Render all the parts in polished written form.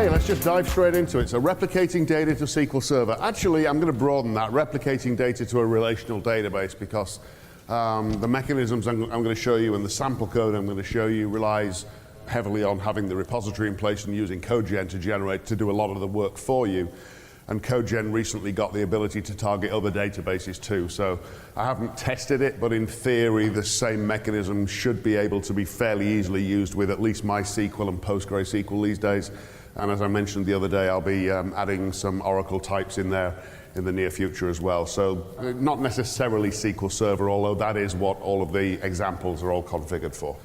Okay, let's just dive straight into it. So replicating data to SQL Server. Actually, I'm going to broaden that, replicating data to a relational database, because the mechanisms I'm going to show you and the sample code I'm going to show you relies heavily on having the repository in place and using CodeGen to do a lot of the work for you. And CodeGen recently got the ability to target other databases too. So I haven't tested it, but in theory, the same mechanism should be able to be fairly easily used with at least MySQL and PostgreSQL these days. And as I mentioned the other day, I'll be adding some Oracle types in there in the near future as well. So not necessarily SQL Server, although that is what all of the examples are all configured for.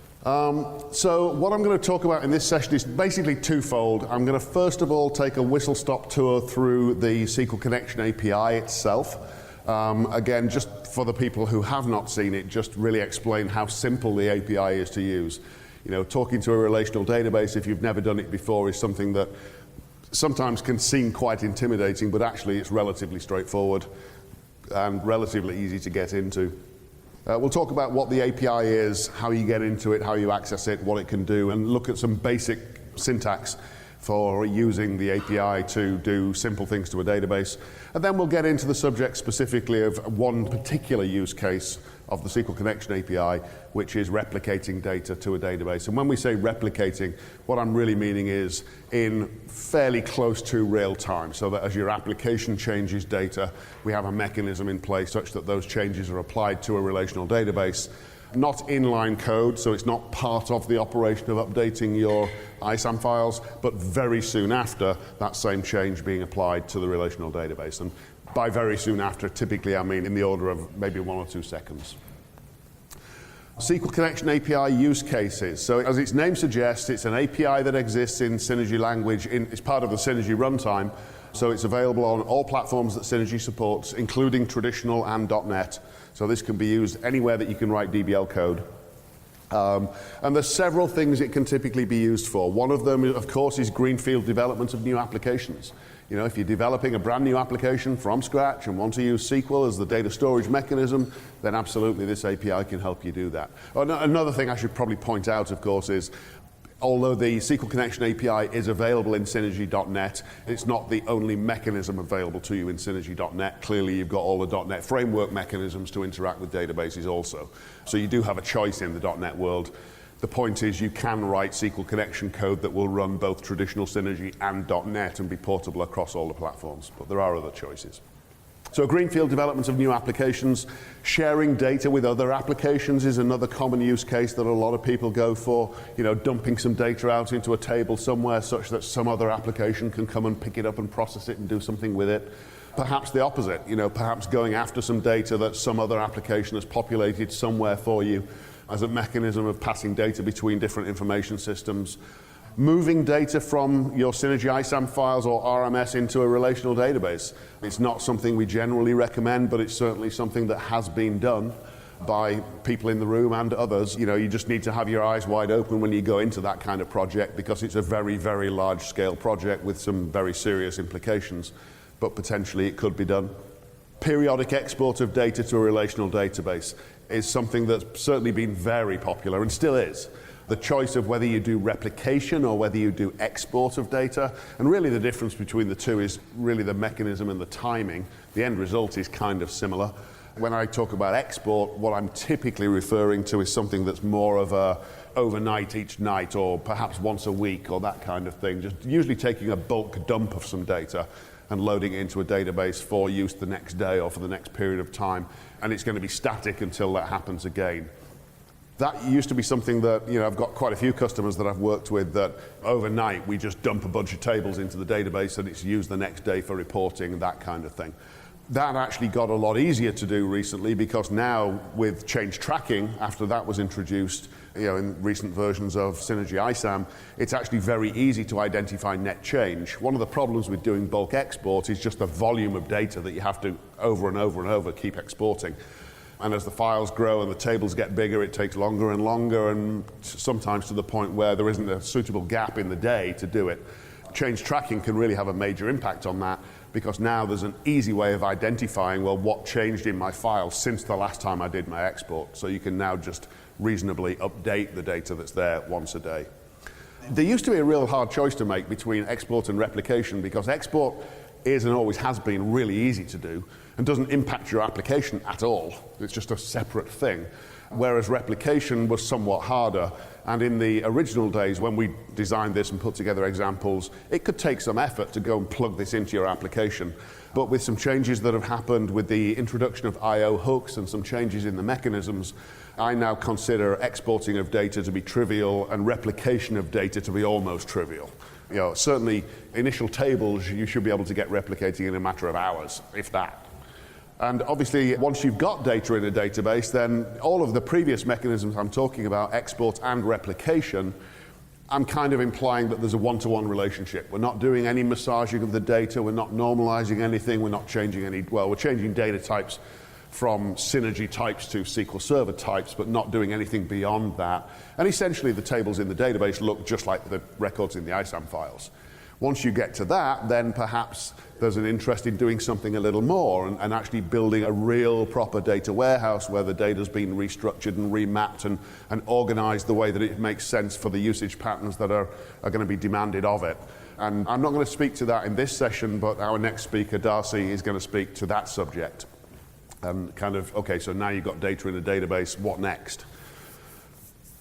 So what I'm going to talk about in this session is basically twofold. I'm going to first of all take a whistle-stop tour through the SQL Connection API itself. Again, just for the people who have not seen it, just really explain how simple the API is to use. You know, talking to a relational database, if you've never done it before, is something that sometimes can seem quite intimidating, but actually it's relatively straightforward and relatively easy to get into. We'll talk about what the API is, how you get into it, how you access it, what it can do, and look at some basic syntax for using the API to do simple things to a database. And then we'll get into the subject specifically of one particular use case of the SQL Connection API, which is replicating data to a database. And when we say replicating, what I'm really meaning is in fairly close to real time, so that as your application changes data, we have a mechanism in place such that those changes are applied to a relational database. Not inline code, so it's not part of the operation of updating your ISAM files, but very soon after, that same change being applied to the relational database. And by very soon after, typically I mean in the order of maybe 1 or 2 seconds. SQL Connection API use cases. So as its name suggests, it's an API that exists in Synergy language. It's part of the Synergy runtime. So it's available on all platforms that Synergy supports, including traditional and .NET. So this can be used anywhere that you can write DBL code. And there's several things it can typically be used for. One of them, of course, is greenfield development of new applications. You know, if you're developing a brand new application from scratch and want to use SQL as the data storage mechanism, then absolutely this API can help you do that. Another thing I should probably point out, of course, is although the SQL Connection API is available in Synergy.net, it's not the only mechanism available to you in Synergy.net. Clearly, you've got all the .NET framework mechanisms to interact with databases also. So you do have a choice in the .NET world. The point is you can write SQL Connection code that will run both traditional Synergy and .NET and be portable across all the platforms, but there are other choices. So greenfield development of new applications, sharing data with other applications is another common use case that a lot of people go for. You know, dumping some data out into a table somewhere such that some other application can come and pick it up and process it and do something with it. Perhaps the opposite, you know, perhaps going after some data that some other application has populated somewhere for you as a mechanism of passing data between different information systems. Moving data from your Synergy ISAM files or RMS into a relational database. It's not something we generally recommend, but it's certainly something that has been done by people in the room and others. You know, you just need to have your eyes wide open when you go into that kind of project, because it's a very, very large scale project with some very serious implications, but potentially it could be done. Periodic export of data to a relational database is something that's certainly been very popular and still is. The choice of whether you do replication or whether you do export of data, and really the difference between the two is really the mechanism and the timing. The end result is kind of similar. When I talk about export, what I'm typically referring to is something that's more of a overnight each night, or perhaps once a week, or that kind of thing. Just usually taking a bulk dump of some data and loading it into a database for use the next day or for the next period of time, and it's going to be static until that happens again. That used to be something that, you know, I've got quite a few customers that I've worked with that overnight we just dump a bunch of tables into the database and it's used the next day for reporting and that kind of thing. That actually got a lot easier to do recently, because now with change tracking, after that was introduced, you know, in recent versions of Synergy ISAM, it's actually very easy to identify net change. One of the problems with doing bulk export is just the volume of data that you have to over and over and over keep exporting. And as the files grow and the tables get bigger, it takes longer and longer, and sometimes to the point where there isn't a suitable gap in the day to do it. Change tracking can really have a major impact on that, because now there's an easy way of identifying, well, what changed in my file since the last time I did my export. So you can now just reasonably update the data that's there once a day. there used to be a real hard choice to make between export and replication, because export is and always has been really easy to do and doesn't impact your application at all. It's just a separate thing. Whereas replication was somewhat harder. And in the original days, when we designed this and put together examples, it could take some effort to go and plug this into your application. But with some changes that have happened with the introduction of I/O hooks and some changes in the mechanisms, I now consider exporting of data to be trivial and replication of data to be almost trivial. You know, certainly initial tables you should be able to get replicating in a matter of hours, if that. And obviously, once you've got data in a database, then all of the previous mechanisms I'm talking about, export and replication, I'm kind of implying that there's a one-to-one relationship. We're not doing any massaging of the data, we're not normalizing anything, we're not changing any, well, we're changing data types from Synergy types to SQL Server types, but not doing anything beyond that. And essentially, the tables in the database look just like the records in the ISAM files. Once you get to that, then perhaps there's an interest in doing something a little more and actually building a real proper data warehouse where the data's been restructured and remapped and organized the way that it makes sense for the usage patterns that are going to be demanded of it. And I'm not going to speak to that in this session, but our next speaker, Darcy, is going to speak to that subject. And kind of, okay, so now you've got data in a database, what next?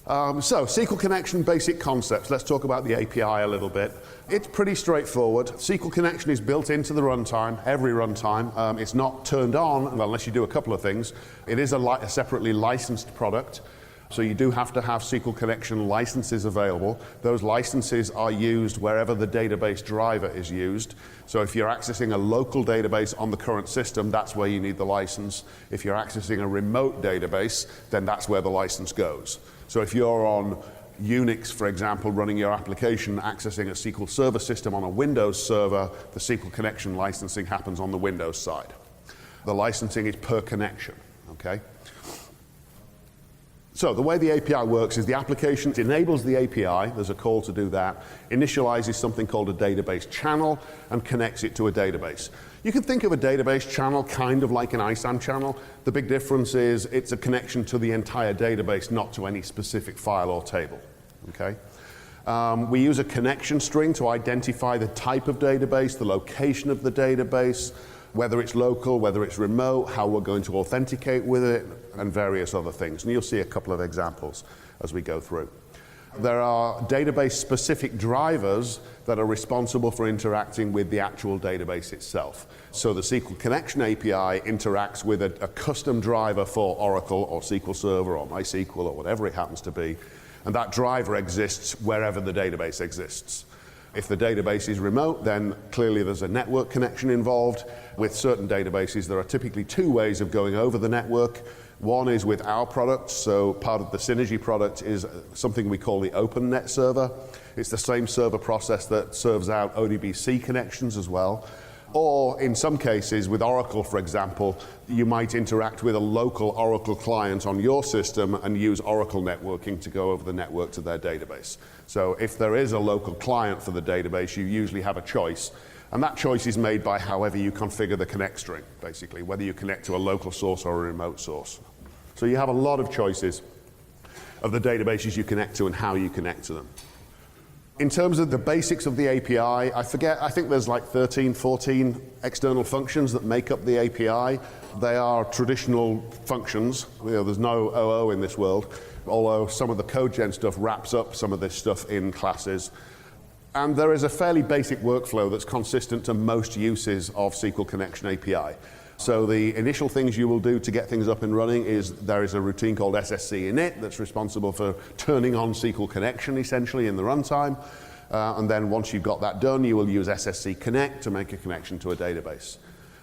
So SQL connection, basic concepts. Let's talk about the API a little bit. It's pretty straightforward. SQL connection is built into the runtime, every runtime. It's not turned on unless you do a couple of things. It is a separately licensed product. So you do have to have SQL connection licenses available. Those licenses are used wherever the database driver is used. So if you're accessing a local database on the current system, that's where you need the license. If you're accessing a remote database, then that's where the license goes. So if you're on Unix, for example, running your application, accessing a SQL Server system on a Windows server, the SQL connection licensing happens on the Windows side. The licensing is per connection, okay? So the way the API works is the application enables the API, there's a call to do that, initializes something called a database channel and connects it to a database. You can think of a database channel kind of like an ISAM channel. The big difference is it's a connection to the entire database, not to any specific file or table, okay? We use a connection string to identify the type of database, the location of the database, whether it's local, whether it's remote, how we're going to authenticate with it, and various other things. And you'll see a couple of examples as we go through. There are database-specific drivers that are responsible for interacting with the actual database itself. So the SQL Connection API interacts with a custom driver for Oracle or SQL Server or MySQL or whatever it happens to be, and that driver exists wherever the database exists. If the database is remote, then clearly there's a network connection involved. With certain databases, there are typically two ways of going over the network. One is with our product, so part of the Synergy product is something we call the OpenNet server. It's the same server process that serves out ODBC connections as well. Or in some cases, with Oracle, for example, you might interact with a local Oracle client on your system and use Oracle networking to go over the network to their database. So if there is a local client for the database, you usually have a choice. And that choice is made by however you configure the connect string, basically, whether you connect to a local source or a remote source. So you have a lot of choices of the databases you connect to and how you connect to them. In terms of the basics of the API, I think there's like 13, 14 external functions that make up the API. They are traditional functions. You know, there's no OO in this world, although some of the code gen stuff wraps up some of this stuff in classes. And there is a fairly basic workflow that's consistent to most uses of SQL Connection API. So the initial things you will do to get things up and running is there is a routine called SSC init that's responsible for turning on SQL Connection essentially in the runtime. And then once you've got that done, you will use SSC connect to make a connection to a database.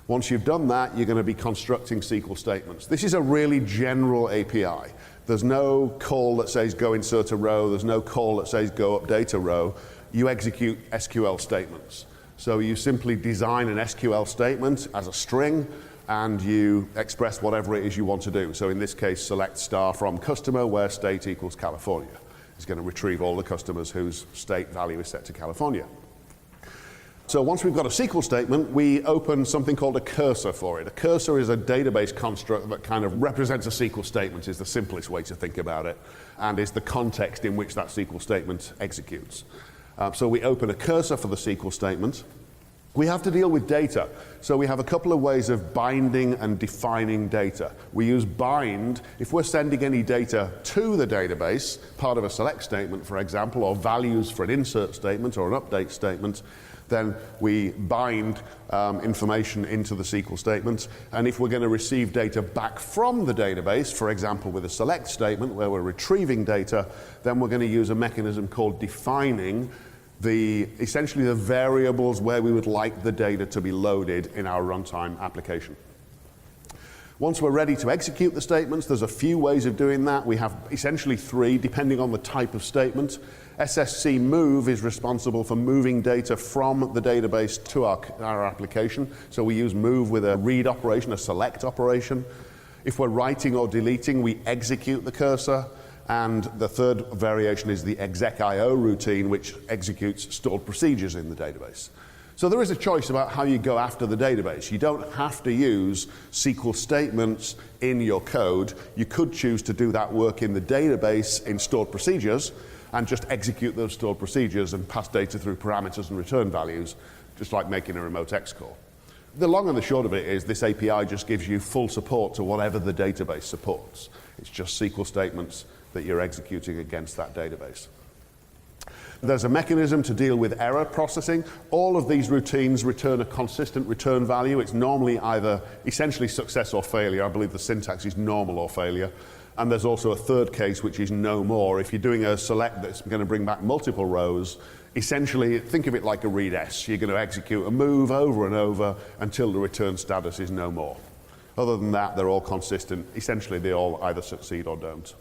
Once you've done that, you're going to be constructing SQL statements. This is a really general API. There's no call that says go insert a row. There's no call that says go update a row. You execute SQL statements. So you simply design an SQL statement as a string and you express whatever it is you want to do. So in this case, select star from customer where state equals California. It's going to retrieve all the customers whose state value is set to California. So once we've got a SQL statement, we open something called a cursor for it. A cursor is a database construct that kind of represents a SQL statement, is the simplest way to think about it, and is the context in which that SQL statement executes. So we open a cursor for the SQL statement. We have to deal with data. So we have a couple of ways of binding and defining data. We use bind if we're sending any data to the database, part of a select statement, for example, or values for an insert statement or an update statement, then we bind information into the SQL statement. And if we're going to receive data back from the database, for example, with a select statement where we're retrieving data, then we're going to use a mechanism called defining essentially the variables where we would like the data to be loaded in our runtime application. Once we're ready to execute the statements, there's a few ways of doing that. We have essentially three, depending on the type of statement. SSC move is responsible for moving data from the database to our application. So we use move with a read operation, a select operation. If we're writing or deleting, we execute the cursor. And the third variation is the exec.io routine, which executes stored procedures in the database. So there is a choice about how you go after the database. You don't have to use SQL statements in your code. You could choose to do that work in the database in stored procedures and just execute those stored procedures and pass data through parameters and return values, just like making a remote X call. The long and the short of it is this API just gives you full support to whatever the database supports. It's just SQL statements that you're executing against that database. There's a mechanism to deal with error processing. All of these routines return a consistent return value. It's normally either essentially success or failure. I believe the syntax is normal or failure. And there's also a third case, which is no more. If you're doing a select that's going to bring back multiple rows, essentially think of it like a read S. You're going to execute a move over and over until the return status is no more. Other than that, they're all consistent. Essentially, they all either succeed or don't.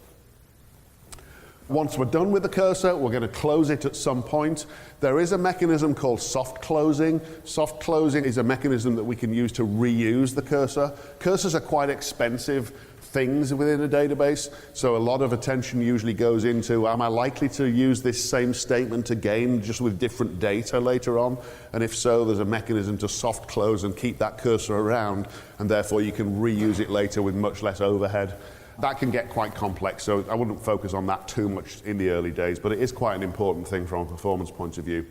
Once we're done with the cursor, we're going to close it at some point. There is a mechanism called soft closing. Soft closing is a mechanism that we can use to reuse the cursor. Cursors are quite expensive things within a database, so a lot of attention usually goes into, am I likely to use this same statement again, just with different data later on? And if so, there's a mechanism to soft close and keep that cursor around, and therefore you can reuse it later with much less overhead. That can get quite complex, so I wouldn't focus on that too much in the early days, but it is quite an important thing from a performance point of view.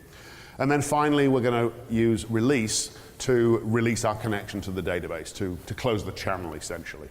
And then finally, we're going to use release to release our connection to the database, to close the channel, essentially.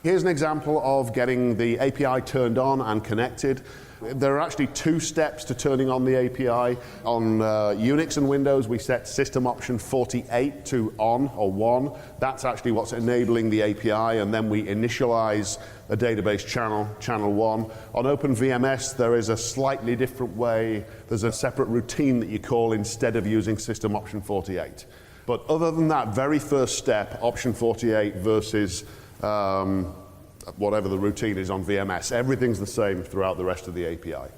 Here's an example of getting the API turned on and connected. There are actually two steps to turning on the API. On Unix and Windows, we set system option 48 to on or 1. That's actually what's enabling the API, and then we initialize a database channel, channel 1. On OpenVMS, there is a slightly different way. There's a separate routine that you call instead of using system option 48. But other than that very first step, option 48 versus whatever the routine is on VMS. Everything's the same throughout the rest of the API.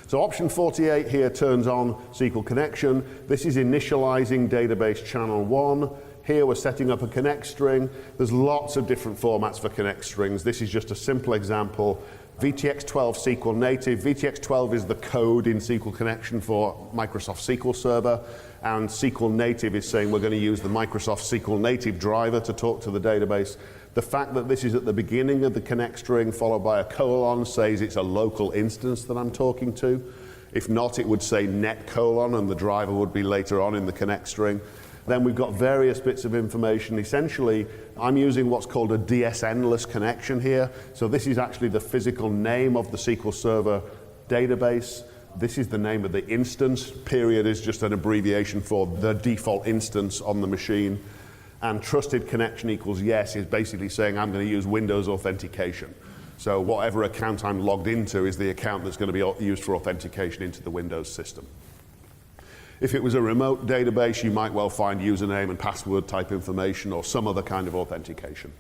So option 48 here turns on SQL connection. This is initializing database channel 1. Here we're setting up a connect string. There's lots of different formats for connect strings. This is just a simple example. VTX12 SQL native. VTX12 is the code in SQL connection for Microsoft SQL Server, and SQL native is saying we're going to use the Microsoft SQL native driver to talk to the database. The fact that this is at the beginning of the connect string followed by a colon says it's a local instance that I'm talking to. If not, it would say net colon, and the driver would be later on in the connect string. Then we've got various bits of information. Essentially, I'm using what's called a DSN-less connection here. So this is actually the physical name of the SQL Server database. This is the name of the instance. Period is just an abbreviation for the default instance on the machine. And trusted connection equals yes is basically saying I'm going to use Windows authentication. So whatever account I'm logged into is the account that's going to be used for authentication into the Windows system. If it was a remote database, you might well find username and password type information or some other kind of authentication.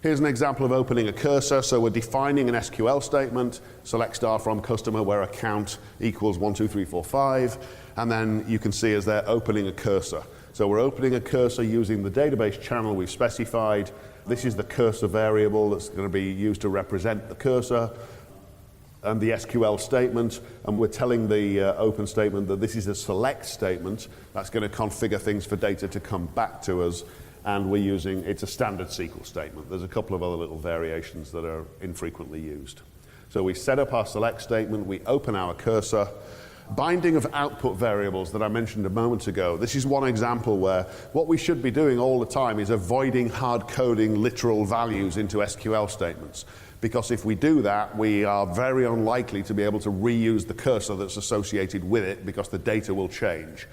Here's an example of opening a cursor. So we're defining an SQL statement, select star from customer where account equals 12345, and then you can see as they're opening a cursor. So we're opening a cursor using the database channel we've specified. This is the cursor variable that's going to be used to represent the cursor. and the SQL statement, and we're telling the open statement that this is a select statement that's going to configure things for data to come back to us, and we're using, it's a standard SQL statement. There's a couple of other little variations that are infrequently used. So we set up our select statement, we open our cursor. Binding of output variables that I mentioned a moment ago. This is one example where what we should be doing all the time is avoiding hard coding literal values into SQL statements. Because if we do that, we are very unlikely to be able to reuse the cursor that's associated with it because the data will change.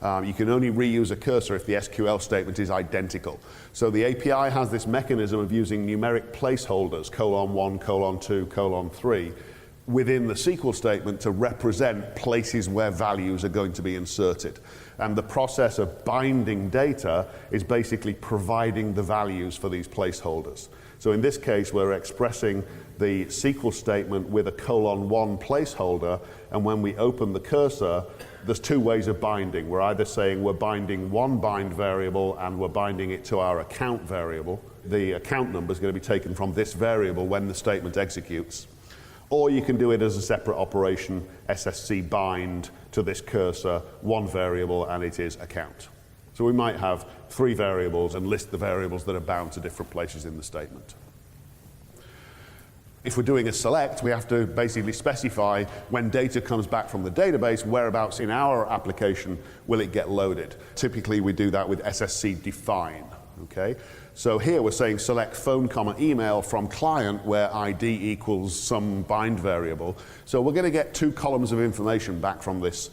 You can only reuse a cursor if the SQL statement is identical. So the API has this mechanism of using numeric placeholders, :1, :2, :3, within the SQL statement to represent places where values are going to be inserted. And the process of binding data is basically providing the values for these placeholders. So in this case, we're expressing the SQL statement with a :1 placeholder, and when we open the cursor, there's two ways of binding. We're either saying we're binding one bind variable and we're binding it to our account variable. The account number is going to be taken from this variable when the statement executes. Or you can do it as a separate operation, SSC bind to this cursor, one variable, and it is account. So we might have 3 variables and list the variables that are bound to different places in the statement. If we're doing a select, we have to basically specify when data comes back from the database, whereabouts in our application will it get loaded. Typically we do that with SSC define, okay? So here we're saying select phone, email from client where ID equals some bind variable. So we're going to get 2 columns of information back from this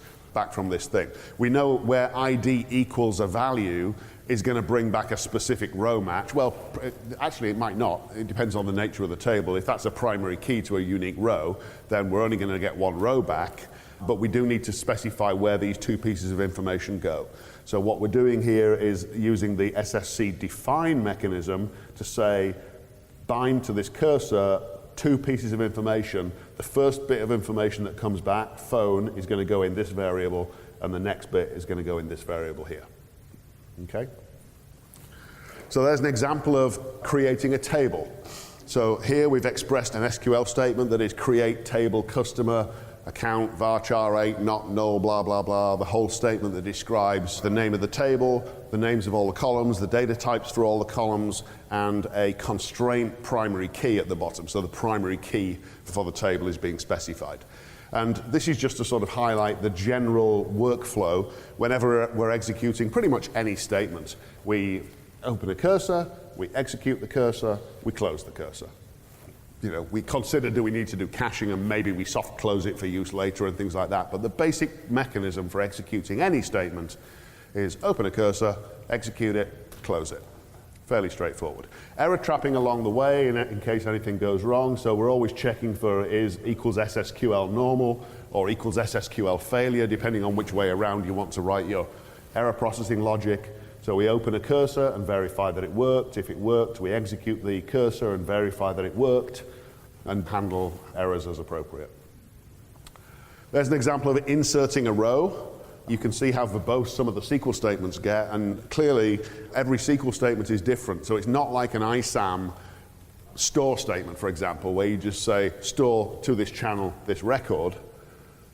thing. We know where ID equals a value is going to bring back a specific row match. Well, actually it might not. It depends on the nature of the table. If that's a primary key to a unique row, then we're only going to get 1 row back. But we do need to specify where these 2 pieces of information go. So what we're doing here is using the SSC define mechanism to say, bind to this cursor 2 pieces of information. The first bit of information that comes back, phone, is going to go in this variable, and the next bit is going to go in this variable here. Okay? So there's an example of creating a table. So here we've expressed an SQL statement that is create table customer account varchar 8 not null blah blah blah, the whole statement that describes the name of the table, the names of all the columns, the data types for all the columns, and a constraint primary key at the bottom. So the primary key for the table is being specified. And this is just to sort of highlight the general workflow whenever we're executing pretty much any statement. We open a cursor, we execute the cursor, we close the cursor. You know, we consider, do we need to do caching, and maybe we soft close it for use later and things like that. But the basic mechanism for executing any statement is open a cursor, execute it, close it. Fairly straightforward. Error trapping along the way in case anything goes wrong. So we're always checking for is equals SSQL normal or equals SSQL failure, depending on which way around you want to write your error processing logic. So we open a cursor and verify that it worked. If it worked, we execute the cursor and verify that it worked and handle errors as appropriate. There's an example of inserting a row. You can see how verbose some of the SQL statements get, and clearly every SQL statement is different. So it's not like an ISAM store statement, for example, where you just say store to this channel this record,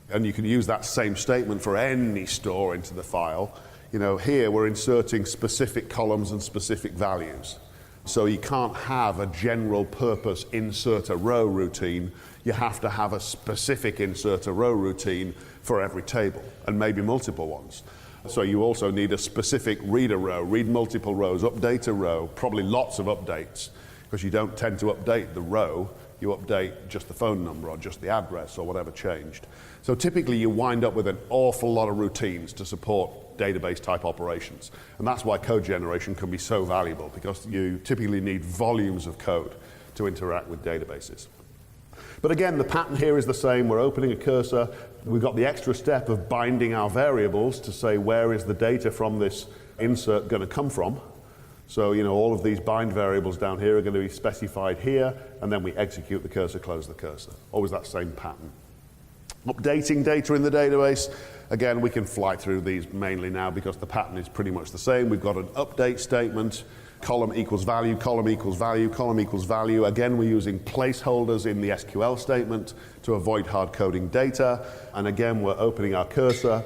and you can use that same statement for any store into the file. You know, here we're inserting specific columns and specific values. So you can't have a general purpose insert a row routine. You have to have a specific insert a row routine for every table, and maybe multiple ones. So you also need a specific read a row, read multiple rows, update a row, probably lots of updates, because you don't tend to update the row, you update just the phone number or just the address or whatever changed. So typically you wind up with an awful lot of routines to support database type operations. And that's why code generation can be so valuable, because you typically need volumes of code to interact with databases. But again, the pattern here is the same. We're opening a cursor. We've got the extra step of binding our variables to say where is the data from this insert going to come from. So, you know, all of these bind variables down here are going to be specified here, and then we execute the cursor, close the cursor. Always that same pattern. Updating data in the database. Again, we can fly through these mainly now because the pattern is pretty much the same. We've got an update statement. column equals value, column equals value, column equals value. Again, we're using placeholders in the SQL statement to avoid hard coding data. And again, we're opening our cursor.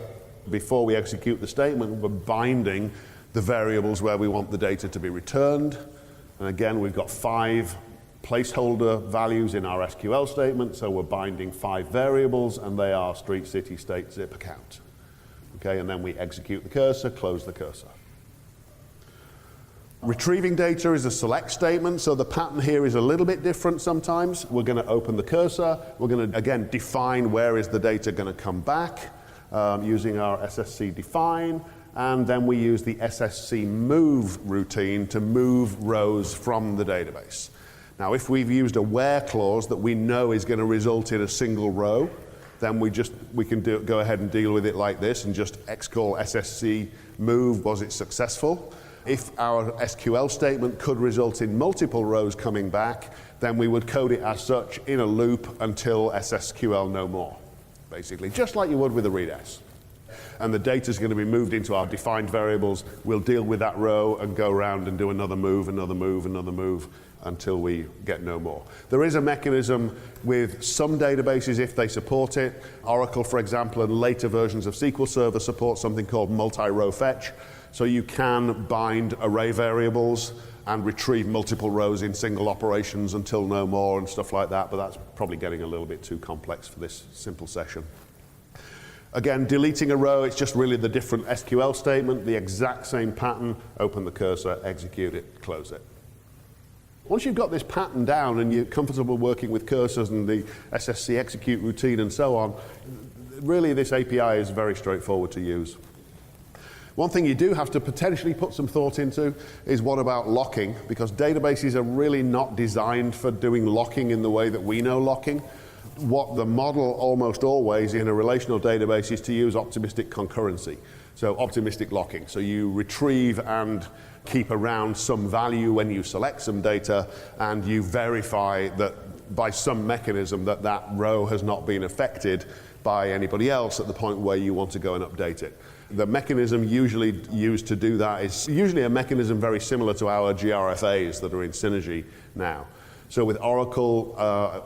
Before we execute the statement, we're binding the variables where we want the data to be returned. And again, we've got 5 placeholder values in our SQL statement, so we're binding 5 variables, and they are street, city, state, zip account. Okay, and then we execute the cursor, close the cursor. Retrieving data is a select statement, so the pattern here is a little bit different sometimes. We're going to open the cursor. We're going to, again, define where is the data going to come back using our SSC define, and then we use the SSC move routine to move rows from the database. Now, if we've used a where clause that we know is going to result in a single row, then we can go ahead and deal with it like this and just xcall SSC move, was it successful? If our SQL statement could result in multiple rows coming back, then we would code it as such in a loop until SSQL no more, basically, just like you would with a read-s. And the data is going to be moved into our defined variables. We'll deal with that row and go around and do another move, another move, another move, until we get no more. There is a mechanism with some databases if they support it. Oracle, for example, and later versions of SQL Server support something called multi-row fetch. So you can bind array variables and retrieve multiple rows in single operations until no more and stuff like that, but that's probably getting a little bit too complex for this simple session. Again, deleting a row, it's just really the different SQL statement, the exact same pattern, open the cursor, execute it, close it. Once you've got this pattern down and you're comfortable working with cursors and the SSC execute routine and so on, really this API is very straightforward to use. One thing you do have to potentially put some thought into is what about locking, because databases are really not designed for doing locking in the way that we know locking. What the model almost always in a relational database is to use optimistic concurrency, so optimistic locking. So you retrieve and keep around some value when you select some data, and you verify that by some mechanism that that row has not been affected by anybody else at the point where you want to go and update it. The mechanism usually used to do that is usually a mechanism very similar to our GRFAs that are in Synergy now. So with Oracle,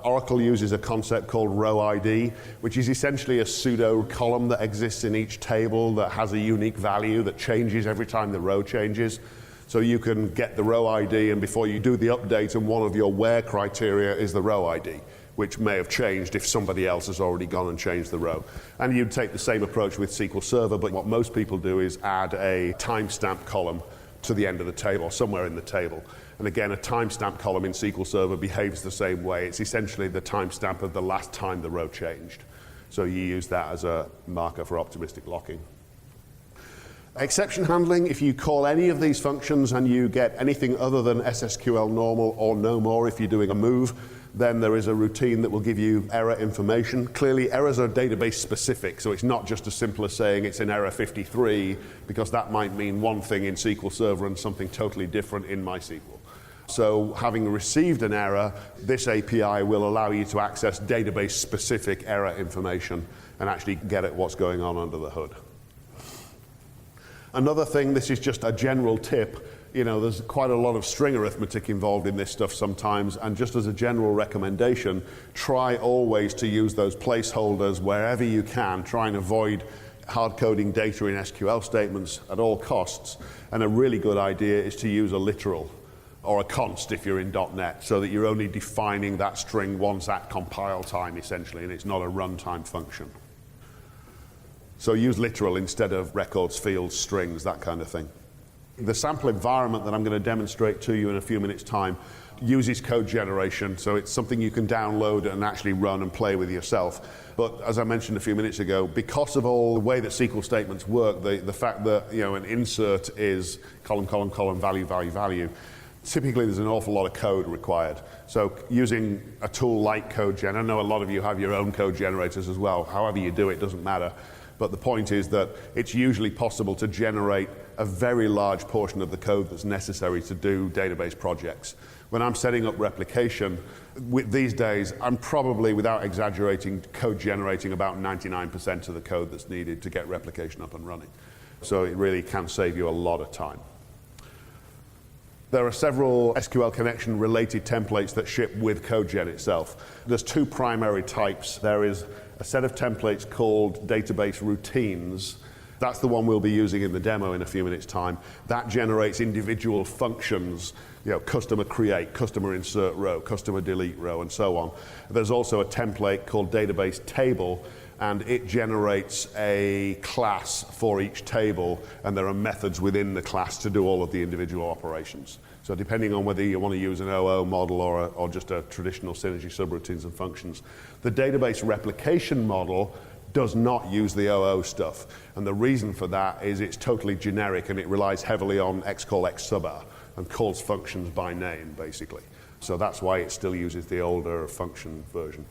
Oracle uses a concept called row ID, which is essentially a pseudo column that exists in each table that has a unique value that changes every time the row changes. So you can get the row ID, and before you do the update, and one of your where criteria is the row ID, which may have changed if somebody else has already gone and changed the row. And you'd take the same approach with SQL Server, but what most people do is add a timestamp column to the end of the table, somewhere in the table. And again, a timestamp column in SQL Server behaves the same way. It's essentially the timestamp of the last time the row changed. So you use that as a marker for optimistic locking. Exception handling, if you call any of these functions and you get anything other than SSQL normal or no more if you're doing a move, then there is a routine that will give you error information. Clearly, errors are database specific, so it's not just as simple as saying it's an error 53, because that might mean one thing in SQL Server and something totally different in MySQL. So having received an error, this API will allow you to access database specific error information and actually get at what's going on under the hood. Another thing, this is just a general tip, you know, there's quite a lot of string arithmetic involved in this stuff sometimes, and just as a general recommendation, try always to use those placeholders wherever you can. Try and avoid hard coding data in SQL statements at all costs. And a really good idea is to use a literal or a const if you're in .NET, so that you're only defining that string once at compile time essentially, and it's not a runtime function. So use literal instead of records, fields, strings, that kind of thing. The sample environment that I'm going to demonstrate to you in a few minutes' time uses code generation, so it's something you can download and actually run and play with yourself. But as I mentioned a few minutes ago, because of all the way that SQL statements work, the fact that, you know, an insert is column, column, column, value, value, value, typically there's an awful lot of code required. So using a tool like CodeGen, I know a lot of you have your own code generators as well. However you do it, doesn't matter. But the point is that it's usually possible to generate a very large portion of the code that's necessary to do database projects. When I'm setting up replication, these days, I'm probably, without exaggerating, code generating about 99% of the code that's needed to get replication up and running. So it really can save you a lot of time. There are several SQL connection related templates that ship with CodeGen itself. There's two primary types. There is a set of templates called database routines. That's the one we'll be using in the demo in a few minutes' time. That generates individual functions, customer create, customer insert row, customer delete row, and so on. There's also a template called database table, and it generates a class for each table, and there are methods within the class to do all of the individual operations. So depending on whether you want to use an OO model or just a traditional synergy subroutines and functions. The database replication model does not use the OO stuff, and the reason for that is it's totally generic and it relies heavily on xcall xsubr and calls functions by name, basically. So that's why it still uses the older function version.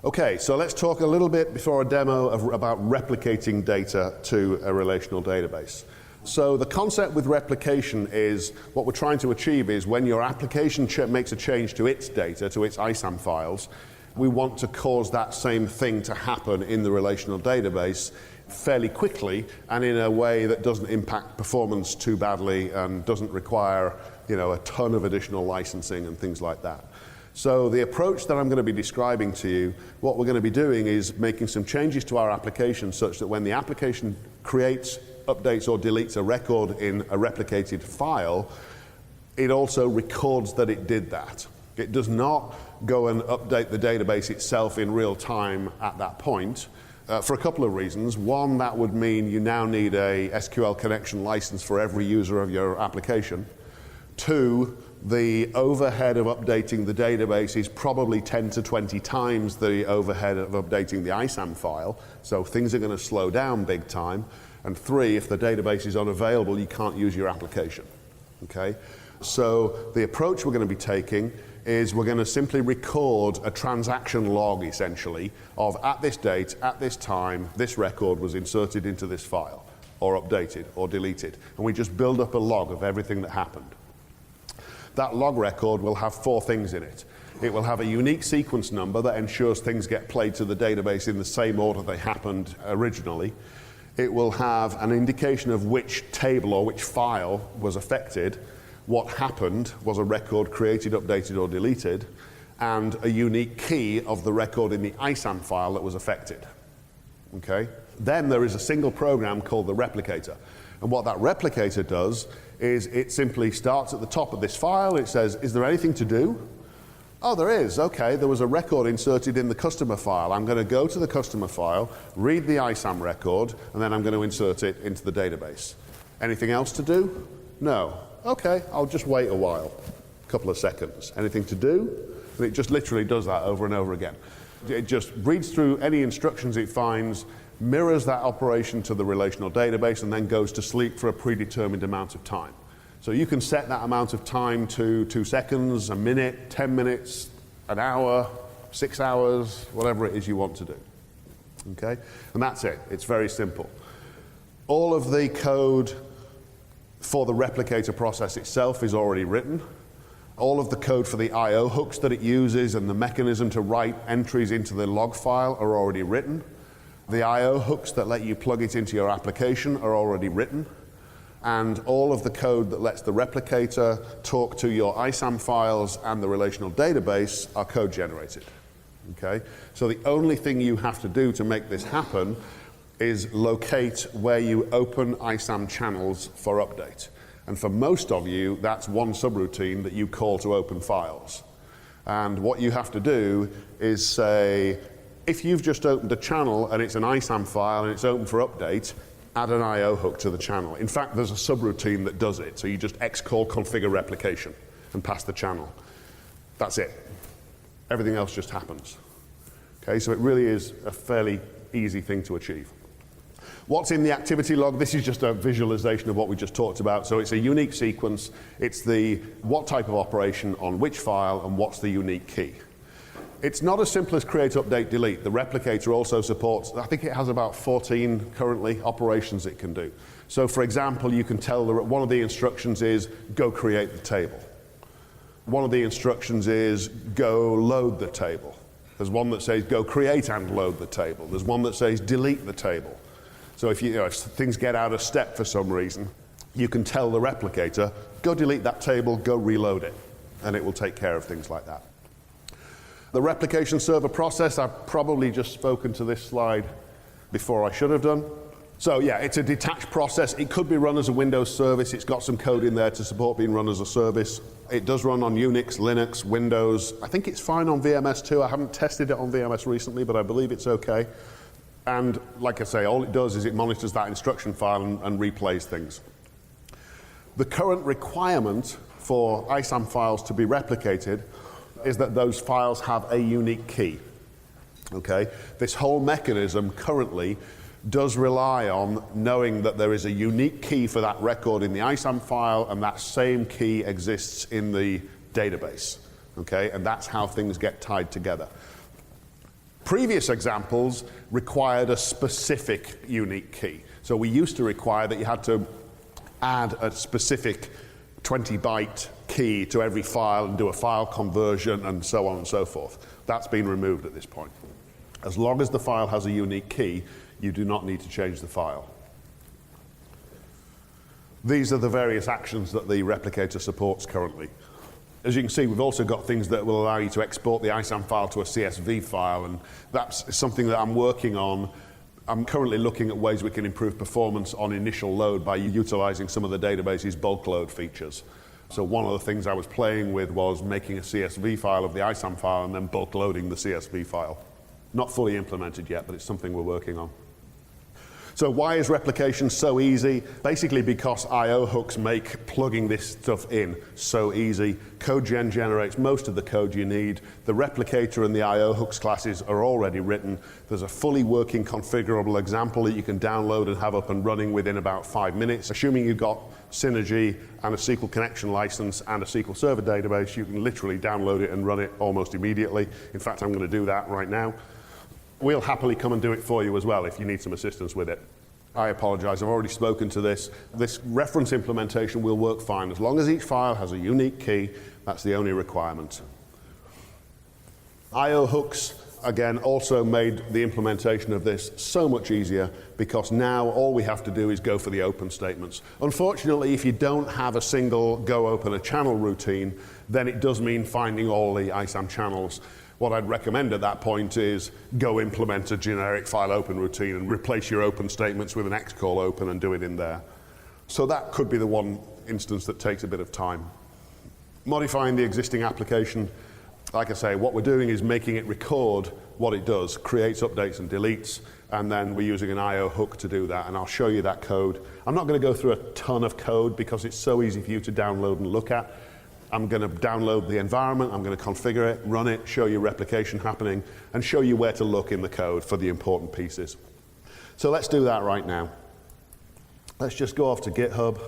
Okay, so let's talk a little bit before a demo about replicating data to a relational database. So the concept with replication is, what we're trying to achieve is when your application makes a change to its data, to its ISAM files, we want to cause that same thing to happen in the relational database fairly quickly and in a way that doesn't impact performance too badly and doesn't require a ton of additional licensing and things like that. So the approach that I'm going to be describing to you, what we're going to be doing is making some changes to our application such that when the application creates, updates or deletes a record in a replicated file, it also records that it did that. It does not go and update the database itself in real time at that point for a couple of reasons. One, that would mean you now need a SQL connection license for every user of your application. Two, the overhead of updating the database is probably 10 to 20 times the overhead of updating the ISAM file, so things are going to slow down big time. And three, if the database is unavailable, you can't use your application. Okay? So the approach we're going to be taking is we're going to simply record a transaction log, essentially, of at this date, at this time, this record was inserted into this file, or updated, or deleted. And we just build up a log of everything that happened. That log record will have four things in it. It will have a unique sequence number that ensures things get played to the database in the same order they happened originally. It will have an indication of which table or which file was affected, what happened was a record created, updated, or deleted, and a unique key of the record in the ISAM file that was affected. Okay? Then there is a single program called the replicator. And what that replicator does is it simply starts at the top of this file. It says, is there anything to do? Oh, there is. Okay, there was a record inserted in the customer file. I'm going to go to the customer file, read the ISAM record, and then I'm going to insert it into the database. Anything else to do? No. Okay, I'll just wait a while, a couple of seconds. Anything to do? And it just literally does that over and over again. It just reads through any instructions it finds, mirrors that operation to the relational database, and then goes to sleep for a predetermined amount of time. So you can set that amount of time to 2 seconds, a minute, 10 minutes, an hour, 6 hours, whatever it is you want to do. Okay? And that's it. It's very simple. All of the code for the replicator process itself is already written. All of the code for the I/O hooks that it uses and the mechanism to write entries into the log file are already written. The I/O hooks that let you plug it into your application are already written. And all of the code that lets the replicator talk to your ISAM files and the relational database are code generated. Okay? So the only thing you have to do to make this happen is locate where you open ISAM channels for update. And for most of you, that's one subroutine that you call to open files. And what you have to do is say, if you've just opened a channel and it's an ISAM file and it's open for update, add an I/O hook to the channel. In fact, there's a subroutine that does it. So you just xcall configure replication and pass the channel. That's it. Everything else just happens. Okay, so it really is a fairly easy thing to achieve. What's in the activity log? This is just a visualization of what we just talked about. So it's a unique sequence. It's the what type of operation on which file and what's the unique key. It's not as simple as create, update, delete. The replicator also supports, I think it has about 14 currently operations it can do. So for example, you can tell one of the instructions is go create the table. One of the instructions is go load the table. There's one that says go create and load the table. There's one that says delete the table. So if things get out of step for some reason, you can tell the replicator, go delete that table, go reload it, and it will take care of things like that. The replication server process, I've probably just spoken to this slide before I should have done. So yeah, it's a detached process. It could be run as a Windows service. It's got some code in there to support being run as a service. It does run on Unix, Linux, Windows. I think it's fine on VMS too. I haven't tested it on VMS recently, but I believe it's okay. And like I say, all it does is it monitors that instruction file and replays things. The current requirement for ISAM files to be replicated is that those files have a unique key. Okay? This whole mechanism currently does rely on knowing that there is a unique key for that record in the ISAM file, and that same key exists in the database. Okay? And that's how things get tied together. Previous examples required a specific unique key. So we used to require that you had to add a specific 20-byte key to every file and do a file conversion and so on and so forth. That's been removed at this point. As long as the file has a unique key, you do not need to change the file. These are the various actions that the replicator supports currently. As you can see, we've also got things that will allow you to export the ISAM file to a CSV file, and that's something that I'm working on. I'm currently looking at ways we can improve performance on initial load by utilizing some of the database's bulk load features. So one of the things I was playing with was making a CSV file of the ISAM file and then bulk loading the CSV file. Not fully implemented yet, but it's something we're working on. So why is replication so easy? Basically because I/O hooks make plugging this stuff in so easy. CodeGen generates most of the code you need. The replicator and the I/O hooks classes are already written. There's a fully working configurable example that you can download and have up and running within about 5 minutes. Assuming you've got Synergy and a SQL connection license and a SQL Server database, you can literally download it and run it almost immediately. In fact, I'm going to do that right now. We'll happily come and do it for you as well if you need some assistance with it. I apologize, I've already spoken to this. This reference implementation will work fine. As long as each file has a unique key, that's the only requirement. I/O hooks, again, also made the implementation of this so much easier because now all we have to do is go for the open statements. Unfortunately, if you don't have a single go open a channel routine, then it does mean finding all the ISAM channels. What I'd recommend at that point is go implement a generic file open routine and replace your open statements with an xcall open and do it in there. So that could be the one instance that takes a bit of time. Modifying the existing application, like I say, what we're doing is making it record what it does, creates updates and deletes, and then we're using an I/O hook to do that, and I'll show you that code. I'm not going to go through a ton of code because it's so easy for you to download and look at. I'm going to download the environment, I'm going to configure it, run it, show you replication happening, and show you where to look in the code for the important pieces. So let's do that right now. Let's just go off to GitHub.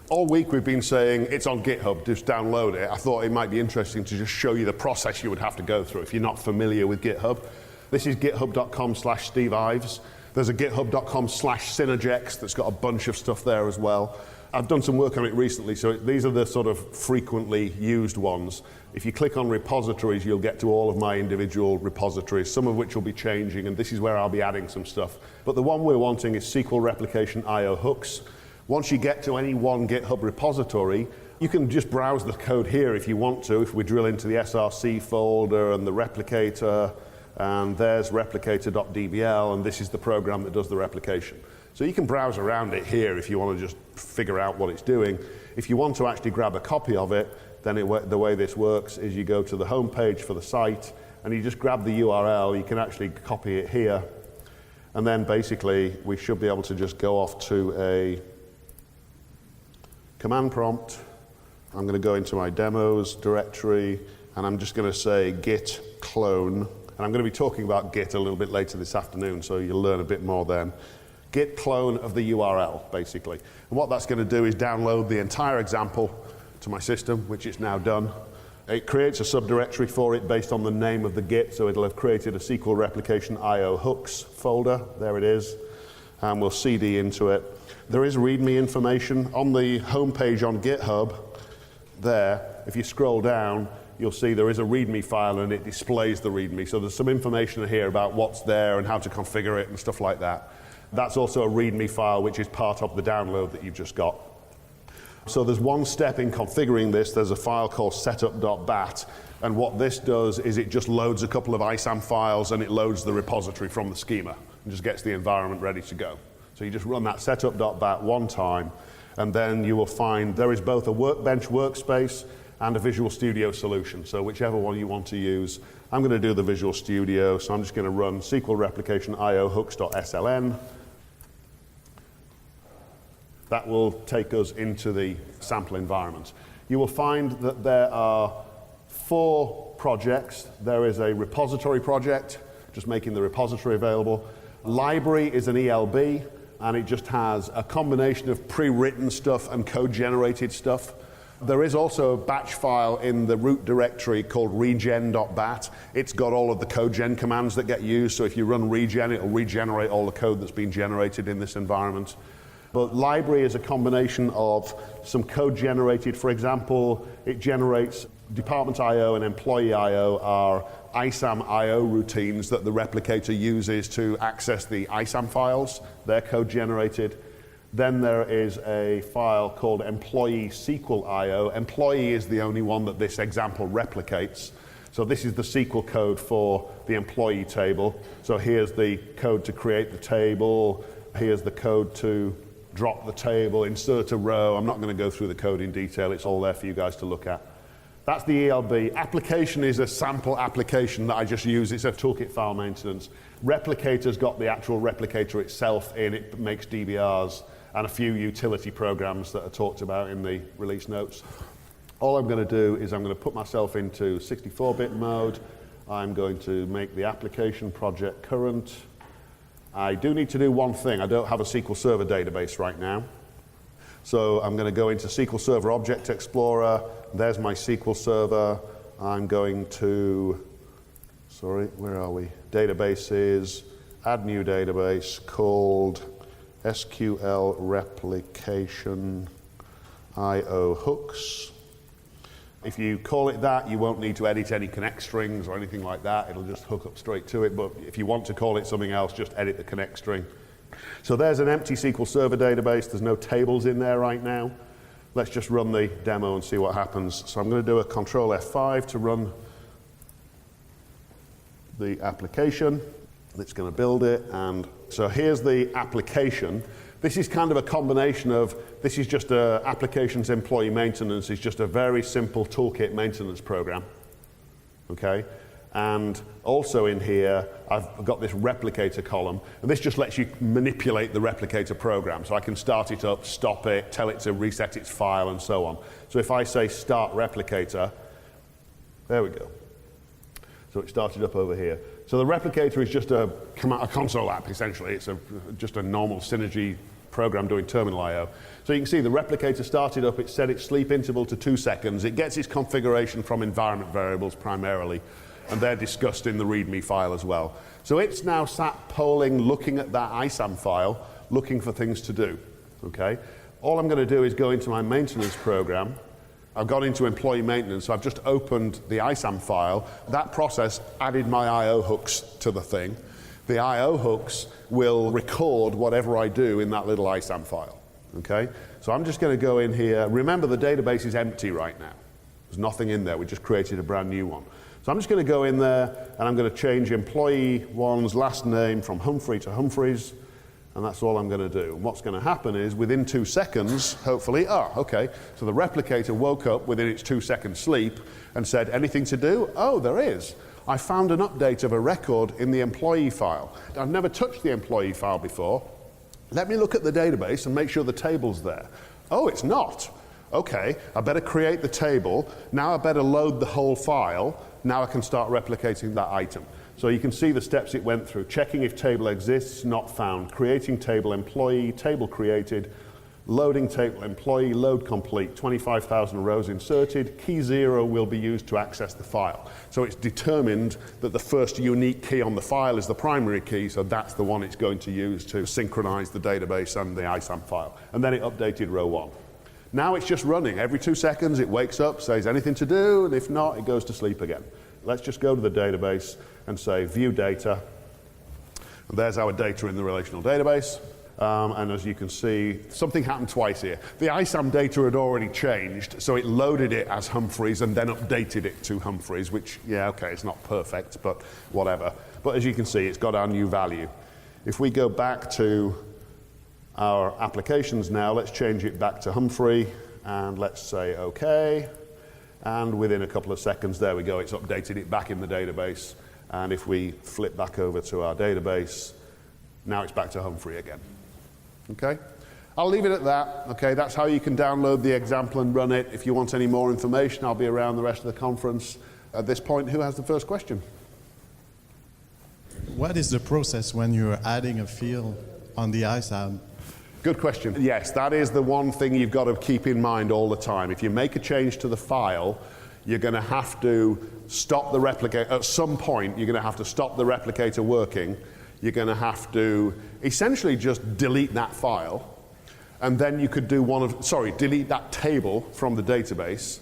All week we've been saying it's on GitHub, just download it. I thought it might be interesting to just show you the process you would have to go through if you're not familiar with GitHub. This is github.com/Steve Ives. There's a github.com/Synergex that's got a bunch of stuff there as well. I've done some work on it recently, so these are the sort of frequently used ones. If you click on repositories, you'll get to all of my individual repositories, some of which will be changing, and this is where I'll be adding some stuff. But the one we're wanting is SQL replication I/O hooks. Once you get to any one GitHub repository, you can just browse the code here if you want to. If we drill into the SRC folder and the replicator, and there's replicator.dbl, and this is the program that does the replication. So you can browse around it here if you want to just figure out what it's doing. If you want to actually grab a copy of it, then the way this works is you go to the home page for the site and you just grab the URL. You can actually copy it here. And then basically we should be able to just go off to a command prompt. I'm going to go into my demos directory and I'm just going to say git clone. And I'm going to be talking about Git a little bit later this afternoon, so you'll learn a bit more then. Git clone of the URL, basically. And what that's going to do is download the entire example to my system, which it's now done. It creates a subdirectory for it based on the name of the Git, so it'll have created a SQL replication I/O hooks folder. There it is. And we'll CD into it. There is README information on the home page on GitHub. There, if you scroll down, you'll see there is a README file and it displays the README. So there's some information here about what's there and how to configure it and stuff like that. That's also a README file which is part of the download that you've just got. So there's one step in configuring this. There's a file called setup.bat, and what this does is it just loads a couple of ISAM files and it loads the repository from the schema and just gets the environment ready to go. So you just run that setup.bat one time, and then you will find there is both a Workbench workspace and a Visual Studio solution. So whichever one you want to use. I'm going to do the Visual Studio, so I'm just going to run SQL replication io hooks.sln. That will take us into the sample environment. You will find that there are 4 projects. There is a repository project, just making the repository available. Library is an ELB, and it just has a combination of pre-written stuff and code-generated stuff. There is also a batch file in the root directory called regen.bat. It's got all of the code gen commands that get used, so if you run regen, it'll regenerate all the code that's been generated in this environment. But library is a combination of some code generated. For example, it generates department IO and employee IO are ISAM IO routines that the replicator uses to access the ISAM files. They're code generated. Then there is a file called employee SQL IO. Employee is the only one that this example replicates. So this is the SQL code for the employee table. So here's the code to create the table. Here's the code to drop the table, insert a row. I'm not going to go through the code in detail. It's all there for you guys to look at. That's the ELB. Application is a sample application that I just use. It's a toolkit file maintenance. Replicator's got the actual replicator itself in. It makes DBRs and a few utility programs that are talked about in the release notes. All I'm going to do is I'm going to put myself into 64-bit mode. I'm going to make the application project current. I do need to do one thing. I don't have a SQL Server database right now. So I'm going to go into SQL Server Object Explorer. There's my SQL Server. I'm going to, sorry, where are we? Databases, add new database called SQL Replication IO hooks. If you call it that, you won't need to edit any connect strings or anything like that. It'll just hook up straight to it. But if you want to call it something else, just edit the connect string. So there's an empty SQL Server database. There's no tables in there right now. Let's just run the demo and see what happens. So I'm going to do a Control F5 to run the application. It's going to build it. And so here's the application. This is kind of a combination of, this is just applications employee maintenance. It's just a very simple toolkit maintenance program. Okay? And also in here, I've got this replicator column, and this just lets you manipulate the replicator program. So I can start it up, stop it, tell it to reset its file, and so on. So if I say start replicator, there we go. So it started up over here. So the replicator is just a console app, essentially. It's just a normal Synergy program doing terminal I/O. So you can see the replicator started up. It set its sleep interval to 2 seconds. It gets its configuration from environment variables primarily, and they're discussed in the README file as well. So it's now sat polling, looking at that ISAM file, looking for things to do. Okay? All I'm going to do is go into my maintenance program. I've gone into employee maintenance, so I've just opened the ISAM file. That process added my I/O hooks to the thing. The I/O hooks will record whatever I do in that little ISAM file. Okay? So I'm just going to go in here. Remember, the database is empty right now. There's nothing in there. We just created a brand new one. So I'm just going to go in there, and I'm going to change employee one's last name from Humphrey to Humphreys, and that's all I'm going to do. And what's going to happen is, within 2 seconds, hopefully, okay, so the replicator woke up within its 2-second sleep and said, anything to do? Oh, there is. I found an update of a record in the employee file. I've never touched the employee file before. Let me look at the database and make sure the table's there. Oh, it's not. Okay, I better create the table. Now I better load the whole file. Now I can start replicating that item. So you can see the steps it went through. Checking if table exists, not found. Creating table employee, table created. Loading table employee, load complete. 25,000 rows inserted. Key 0 will be used to access the file. So it's determined that the first unique key on the file is the primary key, so that's the one it's going to use to synchronize the database and the ISAM file. And then it updated row 1. Now it's just running. Every 2 seconds it wakes up, says anything to do, and if not, it goes to sleep again. Let's just go to the database and say view data. And there's our data in the relational database. And as you can see, something happened twice here. The ISAM data had already changed, so it loaded it as Humphreys and then updated it to Humphreys, which, yeah, okay, it's not perfect, but whatever. But as you can see, it's got our new value. If we go back to our applications now, let's change it back to Humphrey, and let's say OK. And within a couple of seconds, there we go, it's updated it back in the database. And if we flip back over to our database, now it's back to Humphrey again. Okay? I'll leave it at that. Okay, that's how you can download the example and run it. If you want any more information, I'll be around the rest of the conference. At this point, who has the first question? What is the process when you're adding a field on the ISAM? Good question. Yes, that is the one thing you've got to keep in mind all the time. If you make a change to the file, you're going to have to stop the replicator. At some point, you're going to have to stop the replicator working. You're going to have to essentially just delete that file. And then you could do delete that table from the database.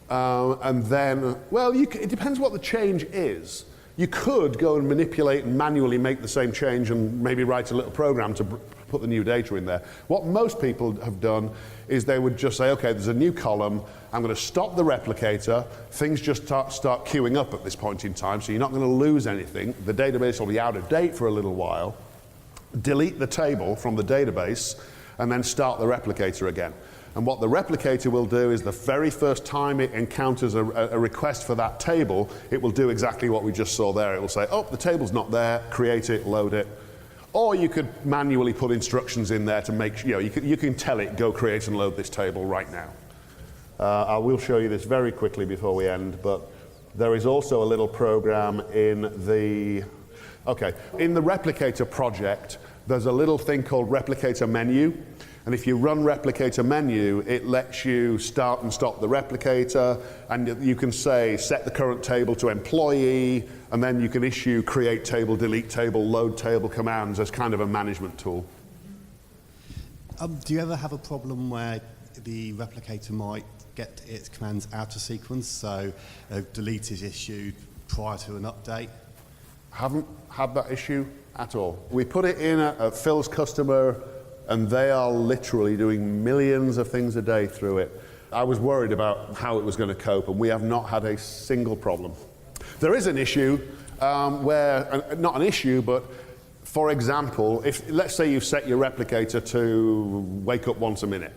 And then, well, it depends what the change is. You could go and manipulate and manually make the same change and maybe write a little program to put the new data in there. What most people have done is they would just say, okay, there's a new column, I'm going to stop the replicator, things just start queuing up at this point in time, so you're not going to lose anything, the database will be out of date for a little while, delete the table from the database, and then start the replicator again. And what the replicator will do is the very first time it encounters a request for that table, it will do exactly what we just saw there. It will say, oh, the table's not there, create it, load it. Or you could manually put instructions in there to make sure, you can tell it, go create and load this table right now. I will show you this very quickly before we end, but there is also a little program in the replicator project, there's a little thing called replicator menu. And if you run replicator menu, it lets you start and stop the replicator, and you can say, set the current table to employee, and then you can issue create table, delete table, load table commands as kind of a management tool. Do you ever have a problem where the replicator might get its commands out of sequence, so a delete is issued prior to an update? Haven't had that issue at all. We put it in a Phil's customer, and they are literally doing millions of things a day through it. I was worried about how it was going to cope, and we have not had a single problem. There is an issue not an issue, but for example, let's say you've set your replicator to wake up once a minute,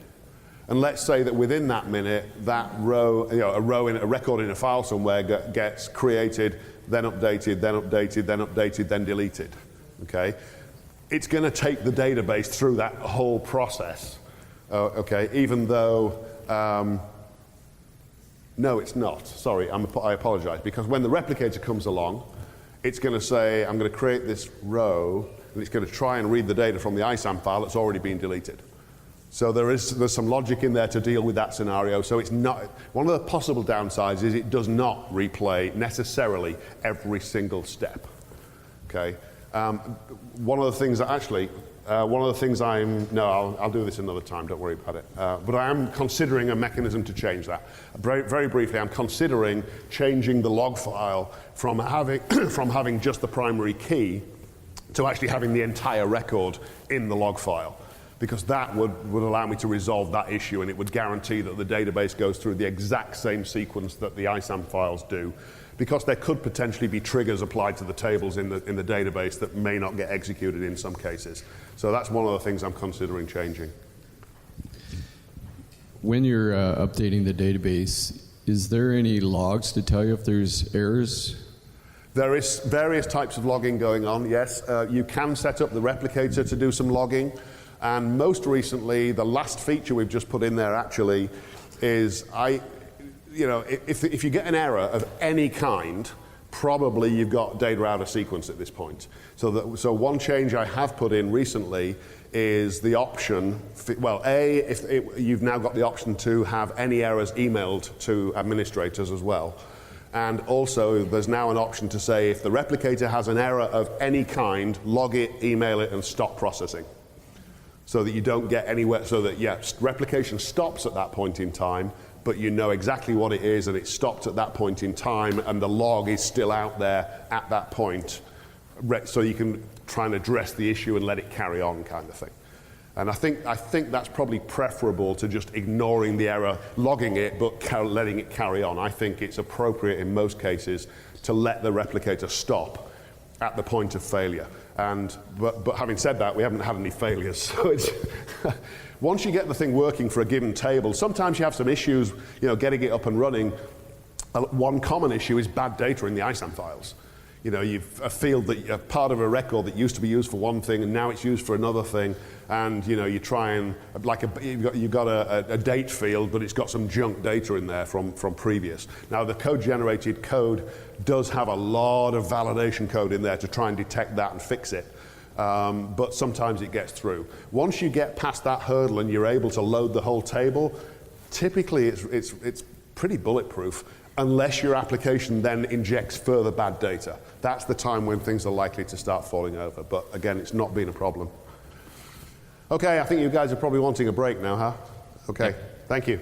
and let's say that within that minute, that row, a record in a file somewhere gets created, then updated, then updated, then updated, then deleted. Okay? It's going to take the database through that whole process, okay, even though, no, it's not. Sorry, I apologize, because when the replicator comes along, it's going to say, I'm going to create this row, and it's going to try and read the data from the ISAM file that's already been deleted. So there's some logic in there to deal with that scenario. So it's not, one of the possible downsides is it does not replay necessarily every single step, okay? One of the things that I'll do this another time, don't worry about it. But I am considering a mechanism to change that. Very briefly, I'm considering changing the log file from having just the primary key to actually having the entire record in the log file, because that would allow me to resolve that issue, and it would guarantee that the database goes through the exact same sequence that the ISAM files do, because there could potentially be triggers applied to the tables in the database that may not get executed in some cases. So that's one of the things I'm considering changing. When you're updating the database, is there any logs to tell you if there's errors? There is various types of logging going on, yes. You can set up the replicator to do some logging. And most recently, the last feature we've just put in there actually is if you get an error of any kind, probably you've got data out of sequence at this point. So one change I have put in recently is the option, you've now got the option to have any errors emailed to administrators as well. And also there's now an option to say if the replicator has an error of any kind, log it, email it, and stop processing. So that you don't get anywhere, so that, replication stops at that point in time, but you know exactly what it is, and it stopped at that point in time, and the log is still out there at that point, so you can try and address the issue and let it carry on kind of thing. And I think that's probably preferable to just ignoring the error, logging it, but letting it carry on. I think it's appropriate in most cases to let the replicator stop at the point of failure. But having said that, we haven't had any failures. So it's once you get the thing working for a given table, sometimes you have some issues, getting it up and running. One common issue is bad data in the ISAM files. You've a field that part of a record that used to be used for one thing and now it's used for another thing, and you try and you've got a date field, but it's got some junk data in there from previous. Now the code-generated code does have a lot of validation code in there to try and detect that and fix it, but sometimes it gets through. Once you get past that hurdle and you're able to load the whole table, typically it's pretty bulletproof. Unless your application then injects further bad data. That's the time when things are likely to start falling over. But again, it's not been a problem. Okay, I think you guys are probably wanting a break now, huh? Okay, thank you.